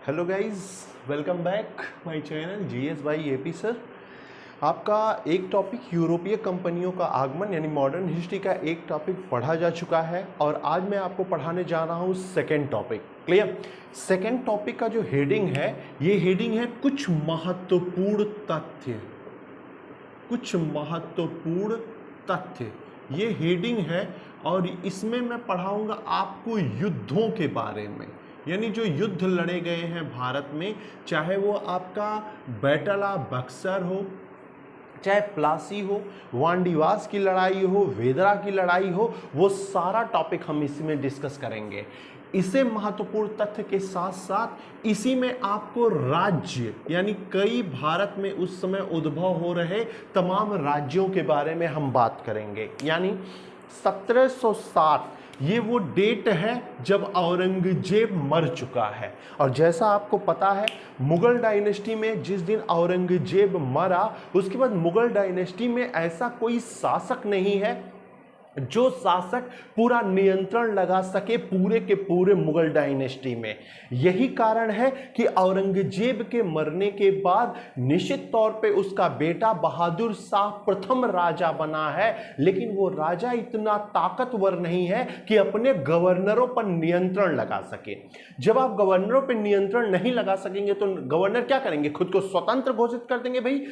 Hello guys, welcome back my channel GS by AP sir. आपका एक topic यूरोपीय कंपनियों का आगमन यानी मॉडर्न हिस्ट्री का एक टॉपिक पढ़ा जा चुका है और आज मैं आपको पढ़ाने जा रहा हूँ second topic. Clear? Second topic का जो हेडिंग है, ये हेडिंग है कुछ महत्वपूर्ण तथ्य। कुछ महत्वपूर्ण तथ्य, ये हेडिंग है और इसमें मैं पढ़ाऊंगा आपको युद्धों के बारे में, यानी जो युद्ध लड़े गए हैं भारत में, चाहे वो आपका बैटल ऑफ बक्सर हो, चाहे प्लासी हो, वांडीवास की लड़ाई हो, वेदरा की लड़ाई हो, वो सारा टॉपिक हम इसमें डिस्कस करेंगे। इसे महत्वपूर्ण तथ्य के साथ साथ इसी में आपको राज्य यानी कई भारत में उस समय उद्भव हो रहे तमाम राज्यों के बारे में हम बात करेंगे। यानी 1760 ये वो डेट है जब औरंगजेब मर चुका है। और जैसा आपको पता है, मुगल डायनेस्टी में जिस दिन औरंगजेब मरा, उसके बाद मुगल डायनेस्टी में ऐसा कोई शासक नहीं है जो शासक पूरा नियंत्रण लगा सके पूरे के पूरे मुगल डायनेस्टी में। यही कारण है कि औरंगजेब के मरने के बाद निश्चित तौर पे उसका बेटा बहादुर शाह प्रथम राजा बना है, लेकिन वो राजा इतना ताकतवर नहीं है कि अपने गवर्नरों पर नियंत्रण लगा सके। जब आप गवर्नरों पर नियंत्रण नहीं लगा सकेंगे तो गवर्नर क्या करेंगे? खुद को स्वतंत्र घोषित कर देंगे। भाई,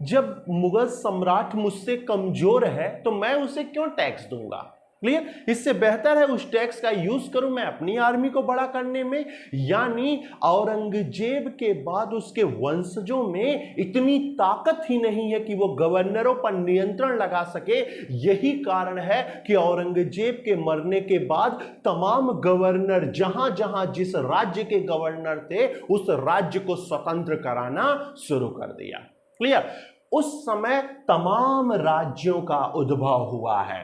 जब मुगल सम्राट मुझसे कमजोर है तो मैं उसे क्यों टैक्स दूंगा? क्लियर? इससे बेहतर है उस टैक्स का यूज करूं मैं अपनी आर्मी को बड़ा करने में। यानी औरंगजेब के बाद उसके वंशजों में इतनी ताकत ही नहीं है कि वो गवर्नरों पर नियंत्रण लगा सके। यही कारण है कि औरंगजेब के मरने के बाद तमाम गवर्नर जहां जहां जिस राज्य के गवर्नर थे उस राज्य को स्वतंत्र कराना शुरू कर दिया। क्लियर? उस समय तमाम राज्यों का उद्भव हुआ है।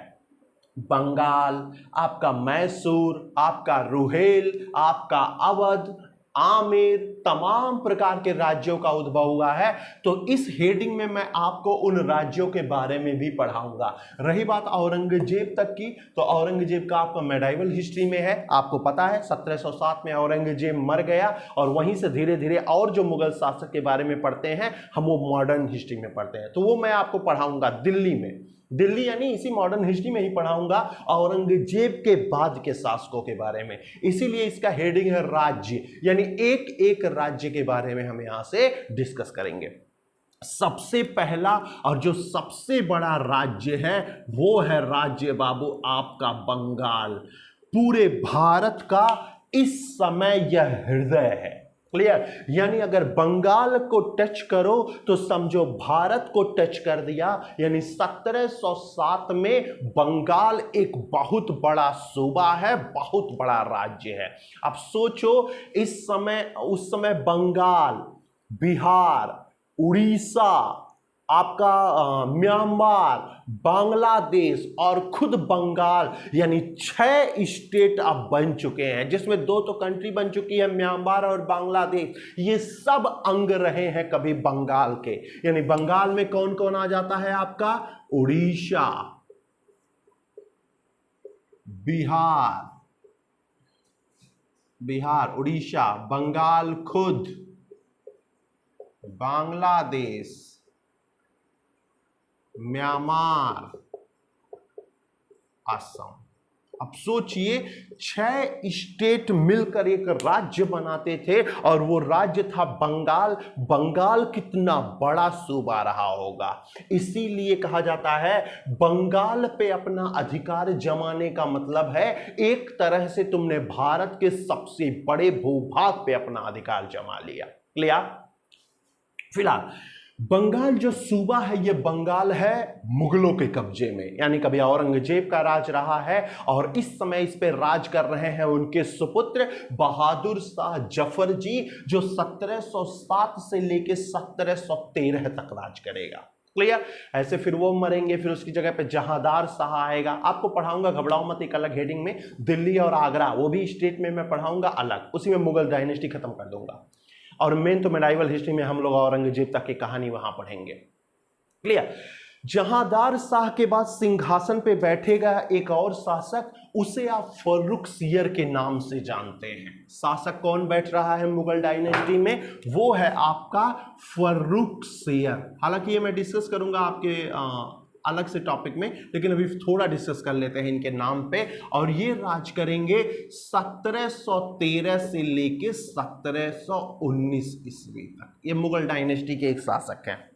बंगाल, आपका मैसूर, आपका रुहेल, आपका अवध, आमेर, तमाम प्रकार के राज्यों का उद्भव हुआ है। तो इस हेडिंग में मैं आपको उन राज्यों के बारे में भी पढ़ाऊंगा। रही बात औरंगजेब तक की, तो औरंगजेब का आपका मेडाइवल हिस्ट्री में है। आपको पता है 1707 में औरंगजेब मर गया और वहीं से धीरे धीरे और जो मुगल शासक के बारे में पढ़ते हैं हम वो मॉडर्न हिस्ट्री में पढ़ते हैं। तो वो मैं आपको पढ़ाऊंगा दिल्ली में। दिल्ली यानी इसी मॉडर्न हिस्ट्री में ही पढ़ाऊंगा औरंगजेब के बाद के शासकों के बारे में। इसीलिए इसका हेडिंग है राज्य, यानी एक एक राज्य के बारे में हम यहां से डिस्कस करेंगे। सबसे पहला और जो सबसे बड़ा राज्य है वो है राज्य बाबू आपका बंगाल। पूरे भारत का इस समय यह हृदय है। क्लियर? यानी अगर बंगाल को टच करो तो समझो भारत को टच कर दिया। यानी 1707 में बंगाल एक बहुत बड़ा सूबा है, बहुत बड़ा राज्य है। अब सोचो इस समय, उस समय बंगाल, बिहार, उड़ीसा, आपका म्यांमार, बांग्लादेश और खुद बंगाल, यानी 6 स्टेट अब बन चुके हैं, जिसमें 2 तो कंट्री बन चुकी है, म्यांमार और बांग्लादेश। ये सब अंग रहे हैं कभी बंगाल के। यानी बंगाल में कौन कौन आ जाता है? आपका उड़ीसा, बिहार, उड़ीसा, बंगाल खुद, बांग्लादेश, म्यांमार, असम। अब सोचिए 6 स्टेट मिलकर एक राज्य बनाते थे और वो राज्य था बंगाल। बंगाल कितना बड़ा सूबा रहा होगा। इसीलिए कहा जाता है बंगाल पे अपना अधिकार जमाने का मतलब है एक तरह से तुमने भारत के सबसे बड़े भूभाग पे अपना अधिकार जमा लिया। क्लियर? फिलहाल बंगाल जो सूबा है, ये बंगाल है मुगलों के कब्जे में, यानी कभी औरंगजेब का राज रहा है और इस समय इस पे राज कर रहे हैं उनके सुपुत्र बहादुर शाह जफर जी, जो 1707 से लेके 1713 तक राज करेगा। क्लियर? ऐसे फिर वो मरेंगे, फिर उसकी जगह पे जहांदार शाह आएगा। आपको पढ़ाऊंगा, घबराओ मत, एक अलग हेडिंग में दिल्ली और आगरा, वो भी स्टेट में मैं पढ़ाऊंगा अलग, उसी में मुगल डायनेस्टी खत्म कर दूंगा। और मेन तो मेडाइवल हिस्ट्री में हम लोग औरंगजेब तक की कहानी वहां पढ़ेंगे। क्लियर? जहांदार शाह के बाद सिंहासन पे बैठेगा एक और शासक, उसे आप फर्रुखसियर के नाम से जानते हैं। शासक कौन बैठ रहा है मुगल डायनेस्टी में? वो है आपका फर्रुखसियर। हालांकि ये मैं डिस्कस करूंगा आपके अलग से टॉपिक में, लेकिन अभी थोड़ा डिस्कस कर लेते हैं इनके नाम पे। और ये राज करेंगे 1713 से लेके 1719 ईस्वी तक। ये मुगल डायनेस्टी के एक शासक हैं।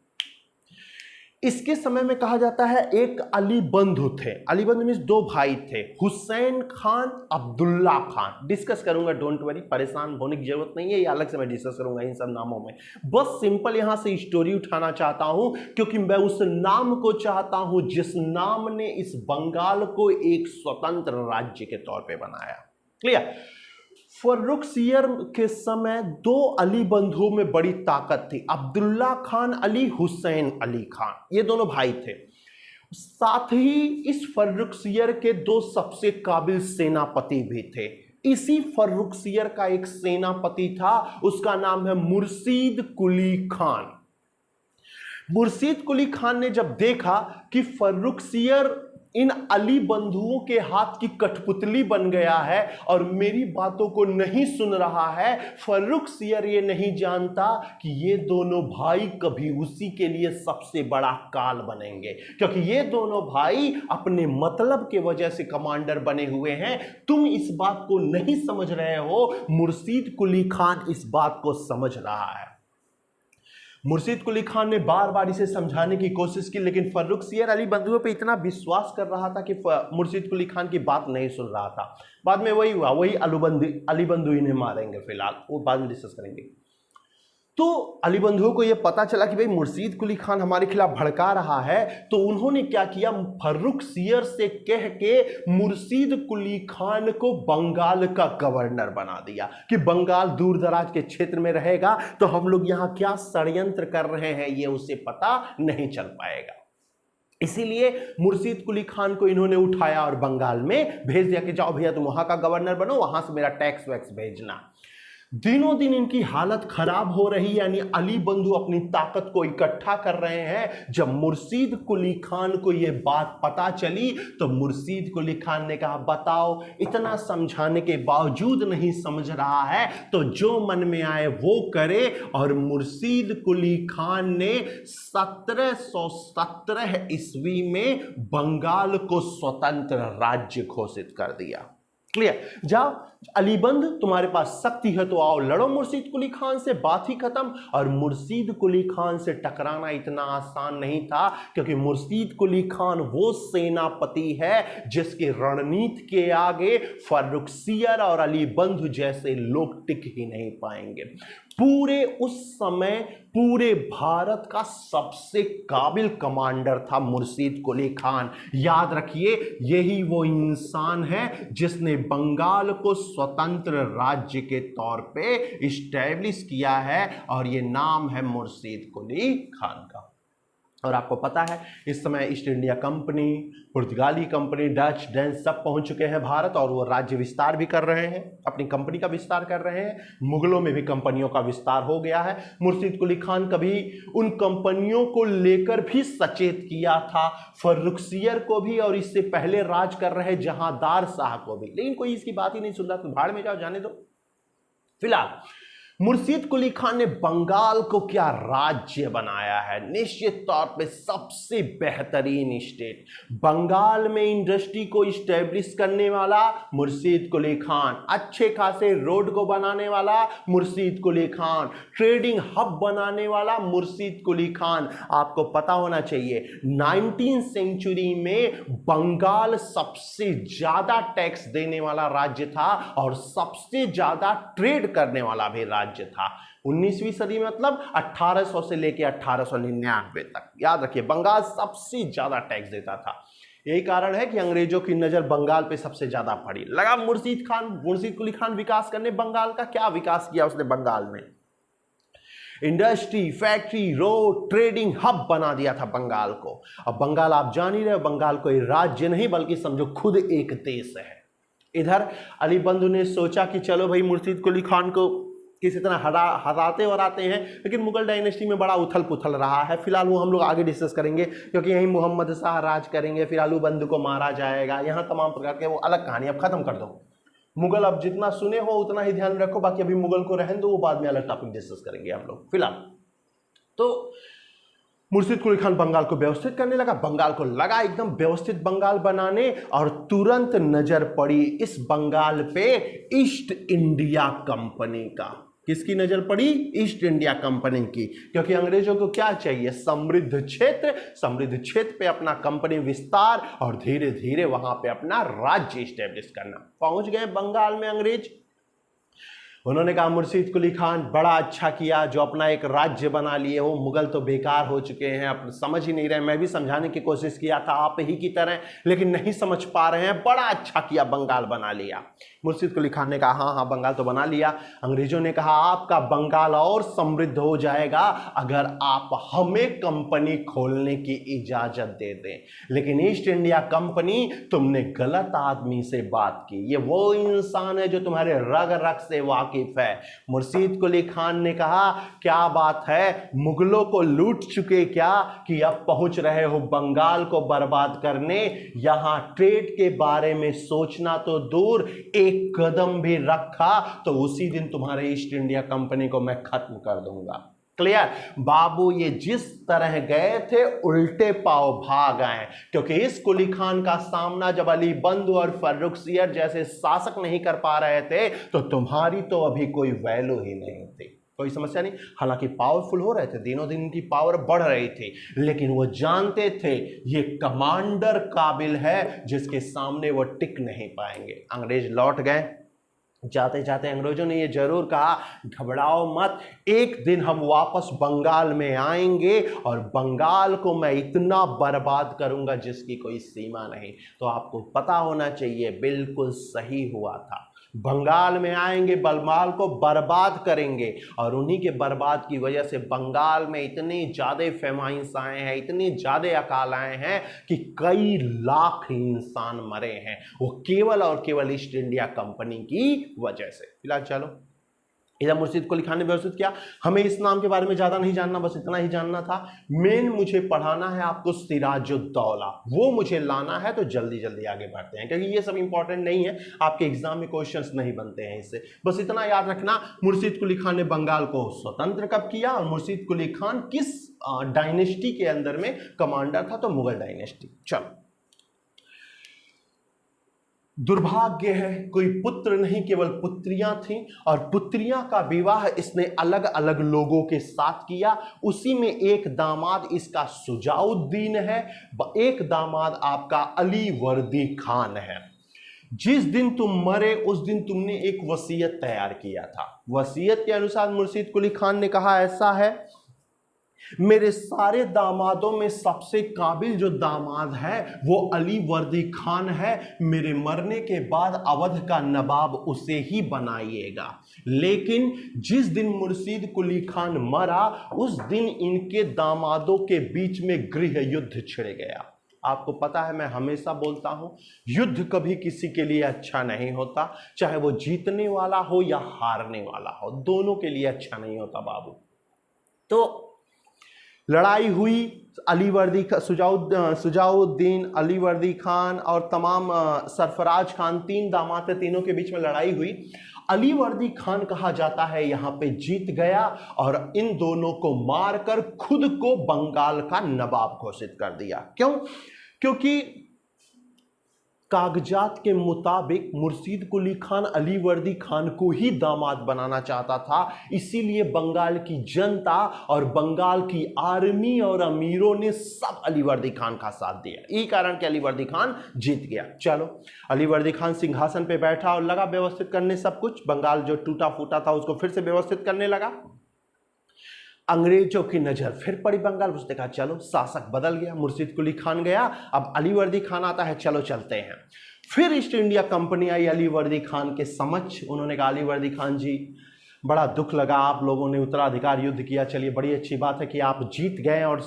इसके समय में कहा जाता है एक अली बंधु थे। अली बंधु मींस दो भाई थे, हुसैन खान, अब्दुल्ला खान। डिस्कस करूंगा, डोंट वरी, परेशान होने की जरूरत नहीं है, ये अलग से मैं डिस्कस करूंगा इन सब नामों में। बस सिंपल यहां से स्टोरी उठाना चाहता हूं, क्योंकि मैं उस नाम को चाहता हूं जिस नाम ने इस बंगाल को एक स्वतंत्र राज्य के तौर पर बनाया। क्लियर? फर्रुखसियर के समय दो अली बंधुओं में बड़ी ताकत थी, अब्दुल्ला खान अली, हुसैन अली खान, ये दोनों भाई थे। साथ ही इस फर्रुखसियर के दो सबसे काबिल सेनापति भी थे। इसी फर्रुखसियर का एक सेनापति था, उसका नाम है मुर्शीद कुली खान। मुर्शीद कुली खान ने जब देखा कि फर्रुखसियर इन अली बंधुओं के हाथ की कठपुतली बन गया है और मेरी बातों को नहीं सुन रहा है, फर्रुखसियर ये नहीं जानता कि ये दोनों भाई कभी उसी के लिए सबसे बड़ा काल बनेंगे, क्योंकि ये दोनों भाई अपने मतलब के वजह से कमांडर बने हुए हैं। तुम इस बात को नहीं समझ रहे हो, मुर्शीद कुली खान इस बात को समझ रहा है। मुर्शीद कुली खान ने बार बार इसे समझाने की कोशिश की, लेकिन फर्रुखसियर अली बंधुओं पे इतना विश्वास कर रहा था कि मुर्शीद कुली खान की बात नहीं सुन रहा था। बाद में वही हुआ, वही अली बंधु इन्हें मारेंगे, फिलहाल वो बाद में डिस्कस करेंगे। तो अली बंधुओं को यह पता चला कि भाई मुर्शीद कुली खान हमारे खिलाफ भड़का रहा है, तो उन्होंने क्या किया, फर्रुखसियर से कह के मुर्शीद कुली खान को बंगाल का गवर्नर बना दिया कि बंगाल दूर दराज के क्षेत्र में रहेगा, तो हम लोग यहां क्या षड्यंत्र कर रहे हैं ये उसे पता नहीं चल पाएगा। इसीलिए मुर्शीद कुली खान को इन्होंने उठाया और बंगाल में भेज दिया कि जाओ भैया तुम वहां का गवर्नर बनो, वहां से मेरा टैक्स वैक्स भेजना। दिनों दिन इनकी हालत खराब हो रही, यानी अली बंधु अपनी ताकत को इकट्ठा कर रहे हैं। जब मुर्शीद कुली खान को यह बात पता चली तो मुर्शीद कुली खान ने कहा, बताओ इतना समझाने के बावजूद नहीं समझ रहा है तो जो मन में आए वो करे। और मुर्शीद कुली खान ने 1717 ईस्वी में बंगाल को स्वतंत्र राज्य घोषित कर दिया। क्लियर? जाओ अलीबंद, तुम्हारे पास शक्ति है तो आओ लड़ो मुर्शीद कुली खान से, बात ही खत्म। और मुर्शीद कुली खान से टकराना इतना आसान नहीं था, क्योंकि मुर्शीद कुली खान वो सेनापति है जिसके रणनीति के आगे फर्रुखसियर और अली बंधु जैसे लोग टिक ही नहीं पाएंगे। पूरे उस समय पूरे भारत का सबसे काबिल कमांडर था मुर्शीद कुली खान। याद रखिए, यही वो इंसान है जिसने बंगाल को स्वतंत्र राज्य के तौर पे इस्टेब्लिश किया है, और ये नाम है मुर्शीद कुली खान का। और आपको पता है इस समय ईस्ट इंडिया कंपनी, पुर्तगाली कंपनी, डच, डेंस सब पहुंच चुके हैं भारत, और वो राज्य विस्तार भी कर रहे हैं, अपनी कंपनी का विस्तार कर रहे हैं। मुगलों में भी कंपनियों का विस्तार हो गया है। मुर्शीद कुली खान कभी उन कंपनियों को लेकर भी सचेत किया था, फर्रुखसियर को भी और इससे पहले राज कर रहे जहांदार शाह को भी, लेकिन कोई इसकी बात ही नहीं सुन रहा। तो भाड़ में जाओ, जाने दो। फिलहाल मुर्शीद कुली खान ने बंगाल को क्या राज्य बनाया है, निश्चित तौर पे सबसे बेहतरीन स्टेट। बंगाल में इंडस्ट्री को इस्टेब्लिश करने वाला मुर्शीद कुली खान, अच्छे खासे रोड को बनाने वाला मुर्शीद कुली खान, ट्रेडिंग हब बनाने वाला मुर्शीद कुली खान। आपको पता होना चाहिए 19वीं सेंचुरी में बंगाल सबसे ज्यादा टैक्स देने वाला राज्य था और सबसे ज्यादा ट्रेड करने वाला भी राज्य था। 19वीं सदी में मतलब 1800 से लेकर 1899 तक। याद रखिए, बंगाल सबसे ज्यादा टैक्स देता था। यही कारण है कि अंग्रेजों की नजर बंगाल पे सबसे ज्यादा पड़ी। लगा मुर्शीद कुली खान विकास करने। बंगाल का क्या विकास किया उसने? बंगाल में industry, factory, road, trading hub बना दिया था बंगाल को। अब बंगाल आप जान ही रहे हो, बंगाल कोई राज्य नहीं बल्कि समझो खुद एक देश है। इधर अली बंधु ने सोचा कि चलो भाई मुर्शीद कुली खान को किसी तरह हराते और आते हैं, लेकिन मुगल डायनेस्टी में बड़ा उथल पुथल रहा है। फिलहाल वो हम लोग आगे डिस्कस करेंगे, क्योंकि यहीं मोहम्मद शाह राज करेंगे, फिर अलूबंद को मारा जाएगा, यहाँ तमाम प्रकार के वो अलग कहानी। अब खत्म कर दो मुगल, अब जितना सुने हो उतना ही ध्यान रखो, बाकी अभी मुगल को रहने दो, वो बाद में अलग टॉपिक डिस्कस करेंगे हम लोग। फिलहाल तो मुर्शिद कुली खान बंगाल को व्यवस्थित करने लगा, बंगाल को लगा एकदम व्यवस्थित बंगाल बनाने, और तुरंत नजर पड़ी इस बंगाल पे ईस्ट इंडिया कंपनी का। किसकी नजर पड़ी? ईस्ट इंडिया कंपनी की, क्योंकि अंग्रेजों को क्या चाहिए? समृद्ध क्षेत्र, समृद्ध क्षेत्र पे अपना कंपनी विस्तार और धीरे धीरे वहां पे अपना राज्य स्टैब्लिश करना। पहुंच गए बंगाल में अंग्रेज। उन्होंने कहा मुर्शिद कुली खान बड़ा अच्छा किया जो अपना एक राज्य बना लिए, वो मुगल तो बेकार हो चुके हैं, अब समझ ही नहीं रहे। मैं भी समझाने की कोशिश किया था आप ही की तरह, लेकिन नहीं समझ पा रहे हैं। बड़ा अच्छा किया, बंगाल बना लिया। मुर्शिद कुली खान ने कहा हाँ हाँ बंगाल तो बना लिया। अंग्रेजों ने कहा आपका बंगाल और समृद्ध हो जाएगा अगर आप हमें कंपनी खोलने की इजाजत दे दें। लेकिन ईस्ट इंडिया कंपनी, तुमने गलत आदमी से बात की। ये वो इंसान है जो तुम्हारे रग रग से वाकिफ है। मुर्शिद कुली खान ने कहा क्या बात है, मुगलों को लूट चुके क्या कि अब पहुंच रहे हो बंगाल को बर्बाद करने? यहां ट्रेड के बारे में सोचना तो दूर, एक कदम भी रखा तो उसी दिन तुम्हारे ईस्ट इंडिया कंपनी को मैं खत्म कर दूंगा। क्लियर? बाबू ये जिस तरह गए थे उल्टे पांव भाग आए, क्योंकि इस कुली खान का सामना जब अली बंधु और फर्रुखसियर जैसे शासक नहीं कर पा रहे थे तो तुम्हारी तो अभी कोई वैल्यू ही नहीं थी, कोई समस्या नहीं। हालांकि पावरफुल हो रहे थे, दिनों दिन इनकी पावर बढ़ रही थी, लेकिन वो जानते थे ये कमांडर काबिल है जिसके सामने वो टिक नहीं पाएंगे। अंग्रेज लौट गए। जाते जाते अंग्रेजों ने ये जरूर कहा घबराओ मत, एक दिन हम वापस बंगाल में आएंगे और बंगाल को मैं इतना बर्बाद करूंगा जिसकी कोई सीमा नहीं। तो आपको पता होना चाहिए बिल्कुल सही हुआ था। बंगाल में आएंगे, बंगाल को बर्बाद करेंगे, और उन्हीं के बर्बाद की वजह से बंगाल में इतने ज्यादा फेमाइंस आए हैं, इतने ज्यादा अकाल आए हैं कि कई लाख इंसान मरे हैं, वो केवल और केवल ईस्ट इंडिया कंपनी की वजह से। फिलहाल चलो इधर मुर्शिद कुली खान ने व्यवस्थित किया। हमें इस नाम के बारे में ज्यादा नहीं जानना, बस इतना ही जानना था। मेन मुझे पढ़ाना है आपको सिराजुद्दौला, वो मुझे लाना है। तो जल्दी जल्दी आगे बढ़ते हैं, क्योंकि ये सब इंपॉर्टेंट नहीं है, आपके एग्जाम में क्वेश्चंस नहीं बनते हैं इससे। बस इतना याद रखना, मुर्शिद कुली खान ने बंगाल को स्वतंत्र कब किया, और मुर्शिद कुली खान किस डायनेस्टी के अंदर में कमांडर था? तो मुगल डायनेस्टी। चलो, दुर्भाग्य है कोई पुत्र नहीं, केवल पुत्रियां थीं, और पुत्रियां का विवाह इसने अलग अलग लोगों के साथ किया। उसी में एक दामाद इसका सुजाउद्दीन है, एक दामाद आपका अली वर्दी खान है। जिस दिन तुम मरे उस दिन तुमने एक वसीयत तैयार किया था। वसीयत के अनुसार मुर्शिद कुली खान ने कहा ऐसा है, मेरे सारे दामादों में सबसे काबिल जो दामाद है वो अली वर्दी खान है, मेरे मरने के बाद अवध का नवाब उसे ही बनाइएगा। लेकिन जिस दिन मुर्शिद कुली खान मरा उस दिन इनके दामादों के बीच में गृह युद्ध छिड़ गया। आपको पता है मैं हमेशा बोलता हूं, युद्ध कभी किसी के लिए अच्छा नहीं होता, चाहे वो जीतने वाला हो या हारने वाला हो, दोनों के लिए अच्छा नहीं होता बाबू। तो लड़ाई हुई, अली वर्दी सुजाउद्दीन, अली वर्दी खान और तमाम सरफराज खान, तीन दामाद थे, तीनों के बीच में लड़ाई हुई। अली वर्दी खान कहा जाता है यहां पे जीत गया और इन दोनों को मारकर खुद को बंगाल का नवाब घोषित कर दिया। क्यों? क्योंकि कागजात के मुताबिक मुर्शिद कुली खान अली वर्दी खान को ही दामाद बनाना चाहता था, इसीलिए बंगाल की जनता और बंगाल की आर्मी और अमीरों ने सब अली वर्दी खान का साथ दिया। यही कारण कि अली वर्दी खान जीत गया। चलो, अली वर्दी खान सिंहासन पे बैठा और लगा व्यवस्थित करने सब कुछ। बंगाल जो टूटा फूटा था उसको फिर से व्यवस्थित करने लगा। अंग्रेजों की नजर फिर पड़ी बंगाल, उसने कहा चलो शासक बदल गया, मुर्शिद कुली खान गया, अब अली वर्दी खान आता है, चलो चलते हैं। फिर ईस्ट इंडिया कंपनी आई अली वर्दी खान के समक्ष। उन्होंने कहा अली वर्दी खान जी, बड़ा दुख लगा आप लोगों ने उत्तराधिकार युद्ध किया, चलिए बड़ी अच्छी बात है कि आप जीत गए और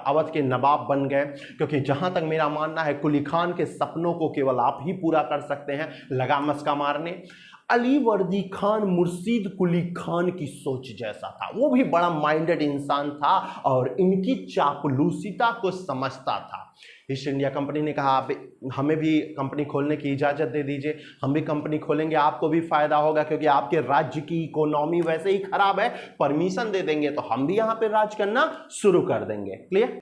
अवध के नवाब बन गए, क्योंकि जहां तक मेरा मानना है कुली खान के सपनों को केवल आप ही पूरा कर सकते हैं। लगा मस्का मारने। अली वर्दी खान मुर्शीद कुली खान की सोच जैसा था, वो भी बड़ा माइंडेड इंसान था और इनकी चापलूसिता को समझता था। ईस्ट इंडिया कंपनी ने कहा आप हमें भी कंपनी खोलने की इजाज़त दे दीजिए, हम भी कंपनी खोलेंगे, आपको भी फायदा होगा क्योंकि आपके राज्य की इकोनॉमी वैसे ही खराब है, परमिशन दे देंगे तो हम भी यहाँ पे राज करना शुरू कर देंगे। क्लियर?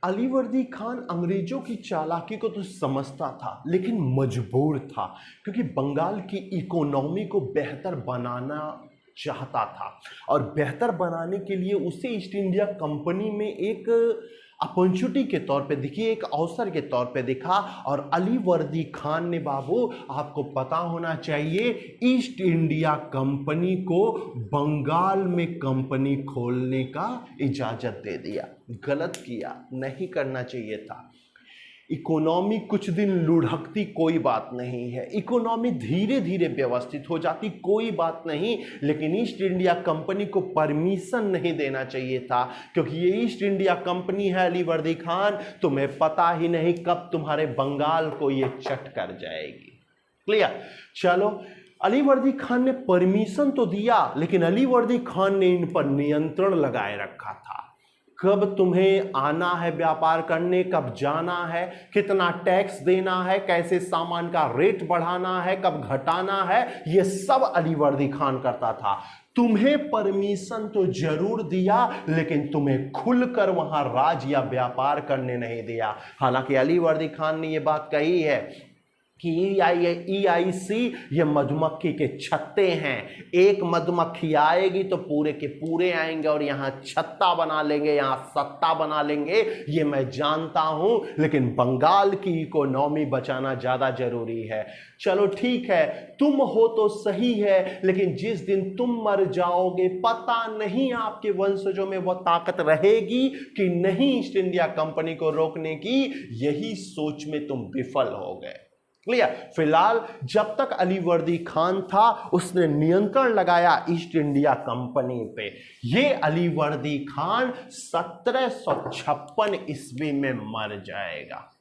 अली वर्दी खान अंग्रेजों की चालाकी को तो समझता था लेकिन मजबूर था, क्योंकि बंगाल की इकोनॉमी को बेहतर बनाना चाहता था और बेहतर बनाने के लिए उसे ईस्ट इंडिया कंपनी में एक अपॉर्चुनिटी के तौर पे दिखी, एक अवसर के तौर पे दिखा। और अली वर्दी खान ने बाबू, आपको पता होना चाहिए, ईस्ट इंडिया कंपनी को बंगाल में कंपनी खोलने का इजाज़त दे दिया। गलत किया, नहीं करना चाहिए था। इकोनॉमी कुछ दिन लुढ़कती कोई बात नहीं है, इकोनॉमी धीरे धीरे व्यवस्थित हो जाती कोई बात नहीं, लेकिन ईस्ट इंडिया कंपनी को परमिशन नहीं देना चाहिए था, क्योंकि ये ईस्ट इंडिया कंपनी है अली वर्दी खान, तुम्हें पता ही नहीं कब तुम्हारे बंगाल को ये चट कर जाएगी। क्लियर? चलो, अली वर्दी खान ने परमिशन तो दिया, लेकिन अली वर्दी खान ने इन पर नियंत्रण लगाए रखा था। कब तुम्हें आना है व्यापार करने, कब जाना है, कितना टैक्स देना है, कैसे सामान का रेट बढ़ाना है, कब घटाना है, ये सब अली वर्दी खान करता था। तुम्हें परमिशन तो जरूर दिया, लेकिन तुम्हें खुलकर वहां राज या व्यापार करने नहीं दिया। हालांकि अली वर्दी खान ने यह बात कही है कि EIC ये मधुमक्खी के छत्ते हैं, एक मधुमक्खी आएगी तो पूरे के पूरे आएंगे और यहाँ छत्ता बना लेंगे, यहाँ सत्ता बना लेंगे, ये मैं जानता हूँ, लेकिन बंगाल की इकोनॉमी बचाना ज़्यादा जरूरी है। चलो ठीक है, तुम हो तो सही है, लेकिन जिस दिन तुम मर जाओगे पता नहीं आपके वंशजों में वो ताकत रहेगी कि नहीं ईस्ट इंडिया कंपनी को रोकने की। यही सोच में तुम विफल हो गए। क्लियर? फिलहाल जब तक अली वर्दी खान था उसने नियंत्रण लगाया ईस्ट इंडिया कंपनी पे। ये अली वर्दी खान 1756 ईस्वी में मर जाएगा।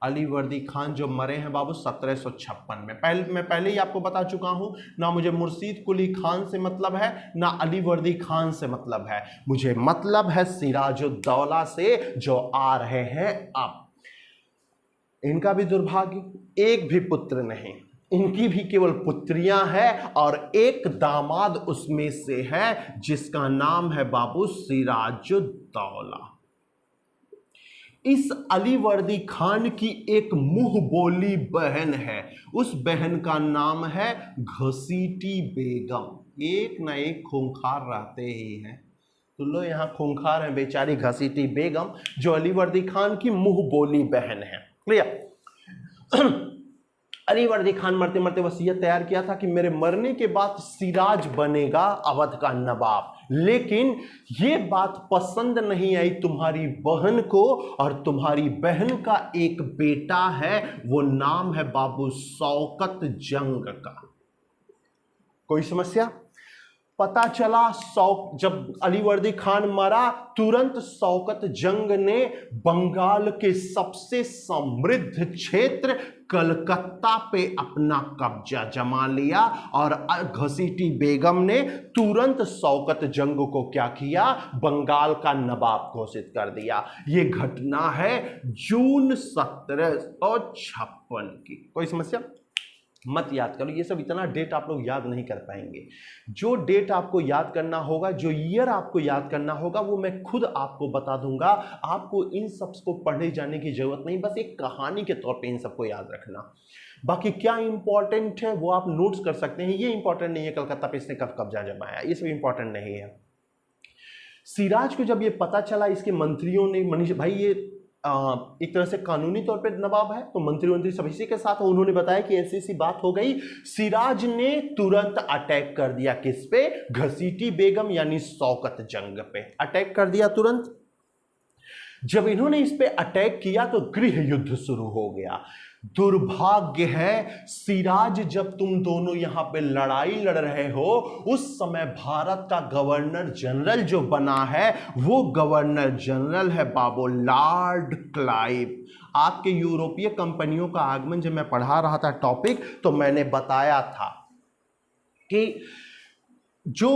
अली वर्दी खान जो मरे हैं बाबू 1756 में। मैं पहले ही आपको बता चुका हूं, ना मुझे मुर्शीद कुली खान से मतलब है, ना अली वर्दी खान से मतलब है, मुझे मतलब है सिराजुद्दौला से जो आ रहे हैं अब। इनका भी दुर्भाग्य, एक भी पुत्र नहीं, इनकी भी केवल पुत्रियां हैं और एक दामाद उसमें से है जिसका नाम है बाबू सिराजुद्दौला। इस अली वर्दी खान की एक मुंह बोली बहन है, उस बहन का नाम है घसीटी बेगम। एक ना एक खूंखार रहते ही हैं, तो लो यहाँ खूंखार है बेचारी घसीटी बेगम, जो अली वर्दी खान की मुंह बोली बहन है। क्लियर? अली वर्दी खान मरते मरते वसीयत तैयार किया था कि मेरे मरने के बाद सिराज बनेगा अवध का नवाब, लेकिन ये बात पसंद नहीं आई तुम्हारी बहन को, और तुम्हारी बहन का एक बेटा है, वो नाम है बाबू शौकत जंग का। कोई समस्या? पता चला जब अली वर्दी खान मरा, तुरंत शौकत जंग ने बंगाल के सबसे समृद्ध क्षेत्र कलकत्ता पे अपना कब्जा जमा लिया, और घसीटी बेगम ने तुरंत शौकत जंग को क्या किया, बंगाल का नवाब घोषित कर दिया। ये घटना है जून 1756 की। कोई समस्या? मत याद करो, ये सब इतना डेट आप लोग याद नहीं कर पाएंगे। जो डेट आपको याद करना होगा, जो ईयर आपको याद करना होगा, वो मैं खुद आपको बता दूंगा। आपको इन सब को पढ़ने जाने की जरूरत नहीं, बस एक कहानी के तौर पे इन सबको याद रखना। बाकी क्या इंपॉर्टेंट है वो आप नोट्स कर सकते हैं। ये इंपॉर्टेंट नहीं है कलकत्ता पे इसने कब कब्जा जमाया, ये सब इंपॉर्टेंट नहीं है। सिराज को जब ये पता चला, इसके मंत्रियों ने, मनीष भाई ये एक तरह से कानूनी तौर पे नवाब है, तो मंत्री सब इसी के साथ, उन्होंने बताया कि ऐसी ऐसी बात हो गई। सिराज ने तुरंत अटैक कर दिया, किस पे? घसीटी बेगम यानी शौकत जंग पे अटैक कर दिया तुरंत। जब इन्होंने इस पे अटैक किया तो गृह युद्ध शुरू हो गया। दुर्भाग्य है सिराज, जब तुम दोनों यहां पे लड़ाई लड़ रहे हो उस समय भारत का गवर्नर जनरल जो बना है वो गवर्नर जनरल है बाबू लॉर्ड क्लाइव। आपके यूरोपीय कंपनियों का आगमन जब मैं पढ़ा रहा था टॉपिक, तो मैंने बताया था कि जो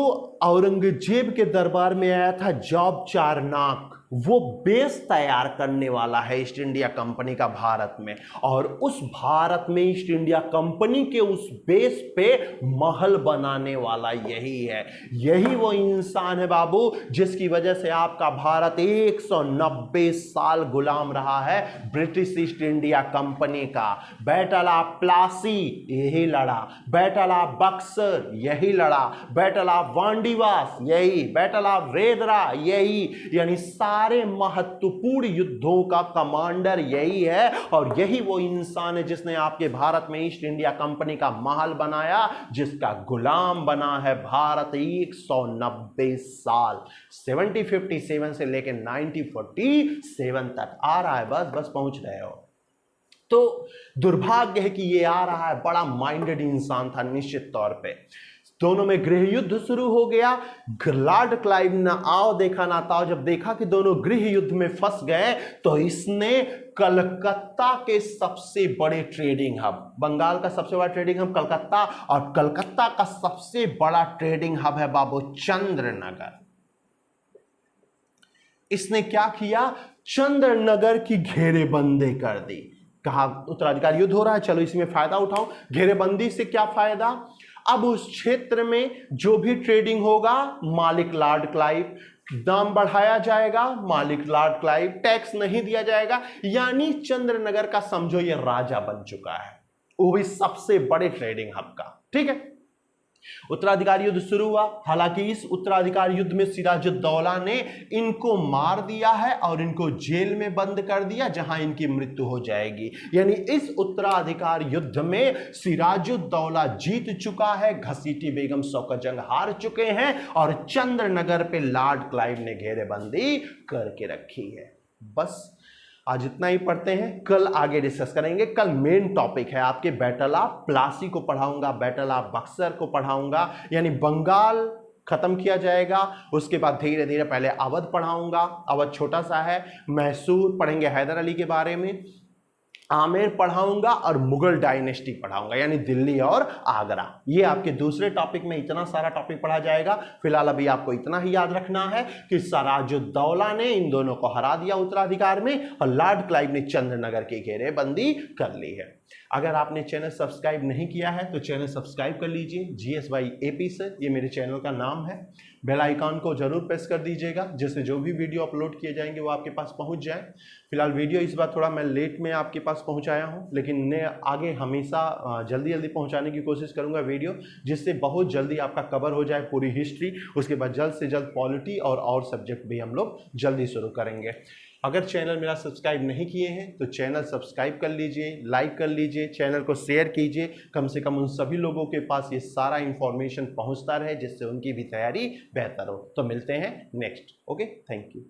औरंगजेब के दरबार में आया था जॉब चारनाक, वो बेस तैयार करने वाला है ईस्ट इंडिया कंपनी का भारत में, और उस भारत में ईस्ट इंडिया कंपनी के उस बेस पे महल बनाने वाला यही है। यही वो इंसान है बाबू जिसकी वजह से आपका भारत 190 साल गुलाम रहा है ब्रिटिश ईस्ट इंडिया कंपनी का। बैटल ऑफ प्लासी यही लड़ा, बैटल ऑफ बक्सर यही लड़ा, बैटल ऑफ वांडीवास यही, बैटल ऑफ रेदरा यही, यानी सारे महत्वपूर्ण युद्धों का कमांडर यही है। और यही वो इंसान है जिसने आपके भारत में ईस्ट इंडिया कंपनी का महल बनाया, जिसका गुलाम बना है भारत 190 साल। 1757 से लेकर 1947 तक आ रहा है, बस पहुंच रहे हो। तो दुर्भाग्य है कि ये आ रहा है, बड़ा माइंडेड इंसान था निश्चित तौर पे। दोनों में गृह युद्ध शुरू हो गया। लॉर्ड क्लाइव ना आओ देखा ना ताओ, जब देखा कि दोनों गृह युद्ध में फंस गए तो इसने कलकत्ता के सबसे बड़े ट्रेडिंग हब, बंगाल का सबसे बड़ा ट्रेडिंग हब कलकत्ता, और कलकत्ता का सबसे बड़ा ट्रेडिंग हब है बाबू चंद्रनगर। इसने क्या किया, चंद्रनगर की घेरेबंदी कर दी। कहा उत्तराधिकार युद्ध हो रहा है, चलो इसी में फायदा उठाओ। घेरेबंदी से क्या फायदा, अब उस क्षेत्र में जो भी ट्रेडिंग होगा मालिक लॉर्ड क्लाइव, दाम बढ़ाया जाएगा मालिक लॉर्ड क्लाइव, टैक्स नहीं दिया जाएगा, यानी चंद्रनगर का समझो ये राजा बन चुका है, वो भी सबसे बड़े ट्रेडिंग हब का। ठीक है, उत्तराधिकार युद्ध शुरू हुआ। हालांकि इस उत्तराधिकार युद्ध में सिराजुद्दौला ने इनको मार दिया है और इनको जेल में बंद कर दिया जहां इनकी मृत्यु हो जाएगी। यानी इस उत्तराधिकार युद्ध में सिराजुद्दौला जीत चुका है, घसीटी बेगम शौकत जंग हार चुके हैं, और चंद्रनगर पे लॉर्ड क्लाइव ने घेरेबंदी करके रखी है। बस आज इतना ही पढ़ते हैं, कल आगे डिस्कस करेंगे। कल मेन टॉपिक है आपके बैटल ऑफ प्लासी को पढ़ाऊंगा, बैटल ऑफ बक्सर को पढ़ाऊंगा, यानी बंगाल खत्म किया जाएगा। उसके बाद धीरे धीरे पहले अवध पढ़ाऊंगा, अवध छोटा सा है, मैसूर पढ़ेंगे हैदर अली के बारे में, आमेर पढ़ाऊंगा, और मुगल डायनेस्टी पढ़ाऊंगा यानी दिल्ली और आगरा। ये आपके दूसरे टॉपिक में इतना सारा टॉपिक पढ़ा जाएगा। फिलहाल अभी आपको इतना ही याद रखना है कि सिराजुद्दौला ने इन दोनों को हरा दिया उत्तराधिकार में, और लॉर्ड क्लाइव ने चंद्रनगर की घेरेबंदी कर ली है। अगर आपने चैनल सब्सक्राइब नहीं किया है तो चैनल सब्सक्राइब कर लीजिए, GS by AP सर ये मेरे चैनल का नाम है। बेल आइकॉन को जरूर प्रेस कर दीजिएगा जिससे जो भी वीडियो अपलोड किए जाएंगे वो आपके पास पहुंच जाए। फिलहाल वीडियो इस बार थोड़ा मैं लेट में आपके पास पहुंचाया हूं, लेकिन मैं आगे हमेशा जल्दी जल्दी पहुंचाने की कोशिश करूंगा वीडियो, जिससे बहुत जल्दी आपका कवर हो जाए पूरी हिस्ट्री। उसके बाद जल्द से जल्द पॉलिटी और सब्जेक्ट भी हम लोग जल्दी शुरू करेंगे। अगर चैनल मेरा सब्सक्राइब नहीं किए हैं तो चैनल सब्सक्राइब कर लीजिए, लाइक कर लीजिए, चैनल को शेयर कीजिए, कम से कम उन सभी लोगों के पास ये सारा इंफॉर्मेशन पहुंचता रहे जिससे उनकी भी तैयारी बेहतर हो। तो मिलते हैं नेक्स्ट। Okay, thank you.